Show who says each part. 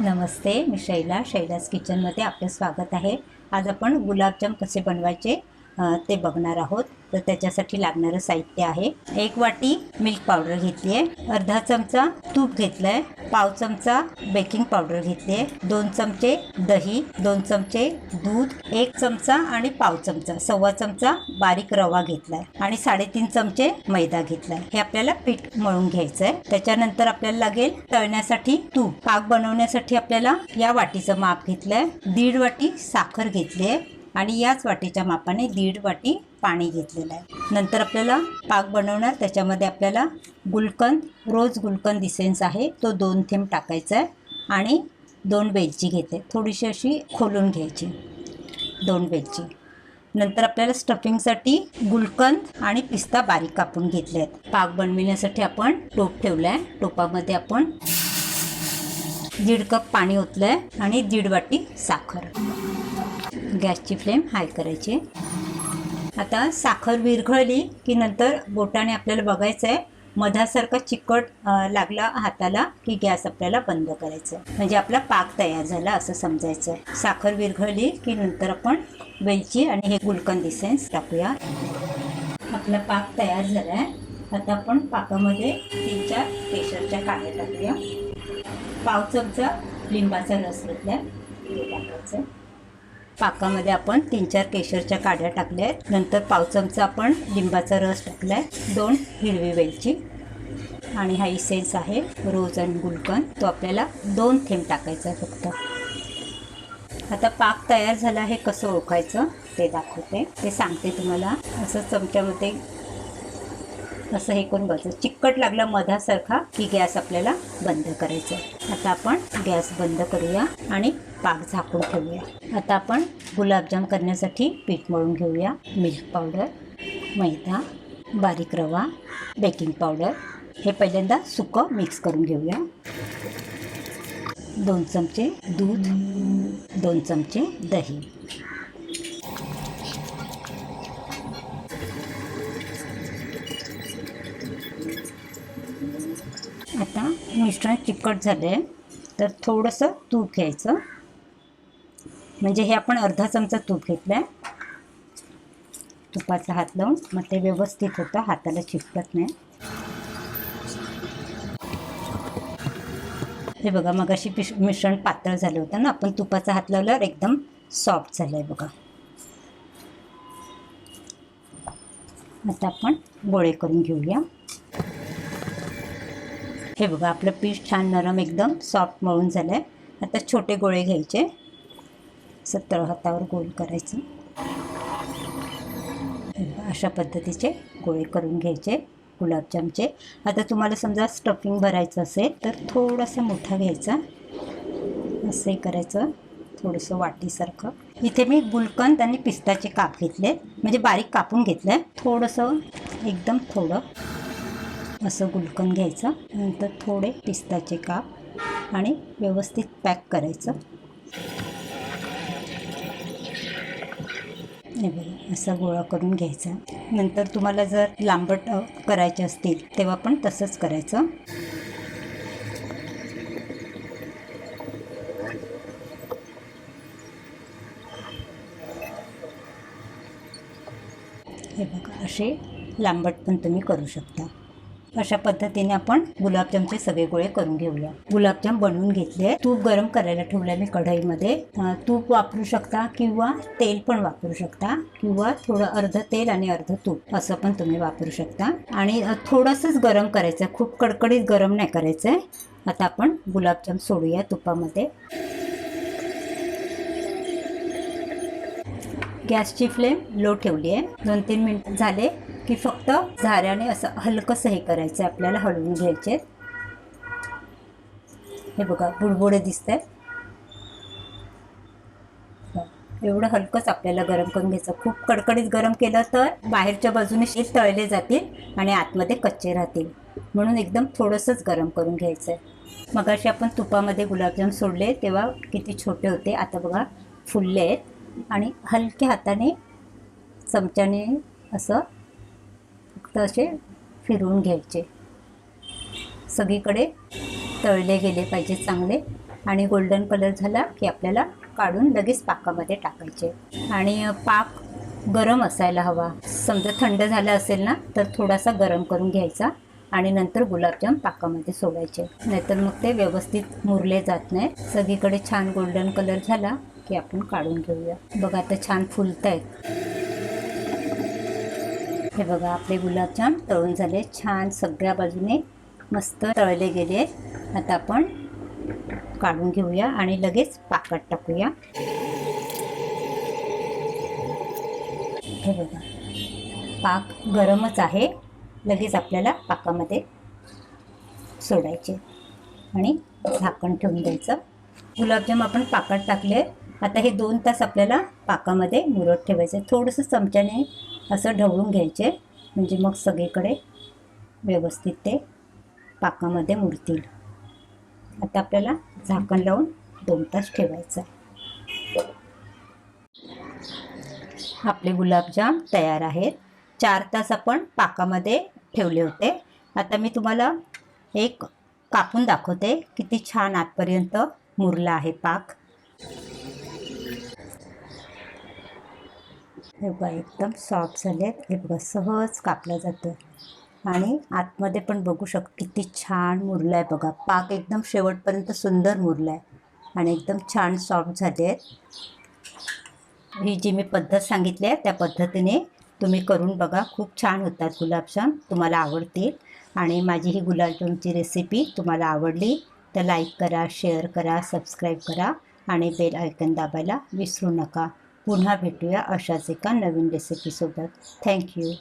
Speaker 1: नमस्ते, मी शैलाज किचनमध्ये आपलं स्वागत आहे। आज आपण गुलाबजाम कसे बनवायचे ते बघणार आहोत। तर त्याच्यासाठी लागणारं साहित्य आहे, 1 वाटी मिल्क पावडर घेतली आहे, अर्धा चमचा तूप घेतलं आहे, पाव चमचा बेकिंग पावडर घेतली आहे, 2 चमचे दही, 2 चमचे दूध, 1 चमचा आणि पाव चमचा, सव्वा चमचा बारीक रवा घेतलाय आणि 3.5 चमचे मैदा घेतलाय। हे आपल्याला पीठ मळून घ्यायचं आहे। त्याच्यानंतर आपल्याला लागेल तळण्यासाठी तूप। पाक बनवण्यासाठी आपल्याला या वाटीचं माप घेतलंय, 1.5 वाटी साखर घेतली आहे आणि याच वाटीच्या मापाने 1.5 वाटी पाणी घेतलेलं आहे। नंतर आपल्याला पाक बनवणार, त्याच्यामध्ये आपल्याला गुलकंद, रोज गुलकंद इसेन्स आहे तो 2 थेंब टाकायचा आहे आणि 2 वेलची घेते, थोडीशी अशी खोलून घ्यायची, 2 वेलची। नंतर आपल्याला स्टफिंगसाठी गुलकंद आणि पिस्ता बारीक कापून घेतले आहेत। पाक बनविण्यासाठी आपण टोप ठेवला आहे, टोपामध्ये आपण 1.5 कप पाणी ओतलंय आणि 1.5 वाटी साखर। गॅसची फ्लेम हाय करायची। आता साखर विरघळली की नंतर बोटाने आपल्याला बघायचं आहे, मधासारखा चिकट लागला हाताला की गॅस आपल्याला बंद करायचा, म्हणजे आपला पाक तयार झाला असं समजायचं। साखर विरघळली की नंतर आपण वेलची आणि हे गुलकंद इसेन्स टाकूया। आपला पाक तयार झाला आहे। आता आपण पाकामध्ये 3-4 केशरच्या काड्या टाकूया, पाव चमचा लिंबाचा रस घेतलाय ते टाकायचं। पाकामध्ये आपण 3-4 केशरच्या काड्या टाकल्या आहेत, नंतर पाव चमचा आपण लिंबाचा रस टाकलाय, 2 हिरवी वेलची आणि हा इसेन्स आहे रोज आणि गुलकंद, तो आपल्याला 2 थेंब टाकायचा आहे फक्त। आता पाक तयार झाला आहे, कसं ओळखायचं ते दाखवते, ते सांगते तुम्हाला। असं चमच्यामध्ये असं हे करून बघायचं, चिकट लागला मधासारखा की गॅस आपल्याला बंद करायचा। आता आपण गॅस बंद करूया आणि पाक झाकून ठेवूया। आता आपण गुलाबजाम करण्यासाठी पीठ मळून घेऊया। मिल्क पावडर, मैदा, बारीक रवा, बेकिंग पावडर हे पहिल्यांदा सुकं मिक्स करून घेऊया। 2 चमचे दूध, 2 चमचे दही, आता मिश्रण चिकट झाले तर थोडंसं तूप घ्यायचं, म्हणजे हे आपण अर्धा चमचा तूप घेतलाय, तुपाचा हात लावून मग ते व्यवस्थित होतं, हाताला चिकटत नाही। हे बघा, मगाशी मिश्रण पातळ झालं होतं ना, आपण तुपाचा हात लावल्यावर एकदम सॉफ्ट झालंय बघा। आता आपण गोळे करून घेऊया। हे बघा, आपलं पीठ छान नरम एकदम सॉफ्ट मळून झालं आहे। आता छोटे गोळे घ्यायचे, असं तळहातावर गोल करायचं, अशा पद्धतीचे गोळे करून घ्यायचे गुलाबजामचे। आता तुम्हाला समजा स्टफिंग भरायचं असेल तर थोडासा मोठा घ्यायचा, असंही करायचं, थोडंसं वाटीसारखं। इथे मी गुलकंद आणि पिस्ताचे काप घेतले, म्हणजे बारीक कापून घेतलं, थोडंसं एकदम थोडं असं गुलकंद घ्यायचं, नंतर थोडे पिस्ताचे काप आणि व्यवस्थित पॅक करायचं। हे बघा, असा गोळा करून घ्यायचा। नंतर तुम्हाला जर लांबट करायचे असतील तेव्हा पण तसंच करायचं। हे बघा, असे लांबट पण तुम्ही करू शकता। अशा पद्धतीने आपण गुलाबजामचे सगळे गोळे करून घेऊया। गुलाबजाम बनवून घेतले, तूप गरम करायला ठेवलंय मी कढईमध्ये, तूप वापरू शकता किंवा तेल पण वापरू शकता, किंवा थोडं अर्ध तेल आणि अर्ध तूप असं पण तुम्ही वापरू शकता। आणि थोडंसंच गरम करायचं, खूप कडकडीत गरम नाही करायचंय। आता आपण गुलाबजाम सोडूया तुपामध्ये। गॅसची फ्लेम लो ठेवली आहे, 2-3 मिनिट झाले की फक्त झाऱ्याने असं हलकंसं हे करायचं, आपल्याला हलवून घ्यायचे। हे बघा, बुडबुडे दिसत आहेत, एवढं हलकंच आपल्याला गरम करून घ्यायचं। खूप कडकडीत गरम केलं तर बाहेरच्या बाजूने शीत तळले जातील आणि आतमध्ये कच्चे राहतील, म्हणून एकदम थोडंसंच गरम करून घ्यायचं आहे। मगाशी आपण तुपामध्ये गुलाबजाम सोडले तेव्हा किती छोटे होते, आता बघा फुलले आहेत, आणि हलक्या हाताने चमच्याने असं फक्त असे फिरवून घ्यायचे, सगळीकडे तळले गेले पाहिजे चांगले, आणि गोल्डन कलर झाला की आपल्याला काढून लगेच पाकामध्ये टाकायचे. आणि पाक गरम असायला हवा. समजा थंड झाला असेल ना तर थोडासा गरम करून घ्यायचा आणि नंतर गुलाबजाम पाकामध्ये सोडायचे, नाहीतर मग ते व्यवस्थित मुरले जात नाही. सगळीकडे छान गोल्डन कलर झाला की आपण काढून घेऊया. बघा आता छान फुलत आहेत. हे बघा आपले गुलाबजाम तळून झाले, छान सगळ्या बाजूने मस्त तळले गेले. आता आपण काढून घेऊया आणि लगेच पाकात टाकूया. हे बघा पाक गरमच आहे, लगेच आपल्याला पाकामध्ये सोडायचे आणि झाकण ठेवून द्यायचं. गुलाबजाम आपण पाकात टाकले. आता हे 2 तास आपल्याला पाकामध्ये मुरत ठेवायचं. थोडंसं चमच्याने असं ढवळून घ्यायचे, म्हणजे मग सगळीकडे व्यवस्थित ते पाकामध्ये मुरतील. आता आपल्याला झाकण लावून 2 तास ठेवायचं. आपले गुलाबजाम तयार आहेत. 4 तास आपण पाकामध्ये ठेवले होते. आता मी तुम्हाला एक कापून दाखवते किती छान आतपर्यंत मुरला आहे पाक. हे बघा एकदम सॉफ्ट झालेत. हे बघा सहज कापलं जातं आणि आतमध्ये पण बघू शकतो किती छान मुरलं आहे. बघा पाक एकदम शेवटपर्यंत सुंदर मुरला आहे आणि एकदम छान सॉफ्ट झाले आहेत. ही जी मी पद्धत सांगितली आहे त्या पद्धतीने तुम्ही करून बघा. खूप छान होतात गुलाबजाम, तुम्हाला आवडतील. आणि माझी ही गुलाबजामची रेसिपी तुम्हाला आवडली तर लाईक करा, शेअर करा, सबस्क्राईब करा आणि बेल आयकन दाबायला विसरू नका. पुन्हा भेटूया अशाच एका नवीन रेसिपीसोबत. थँक्यू.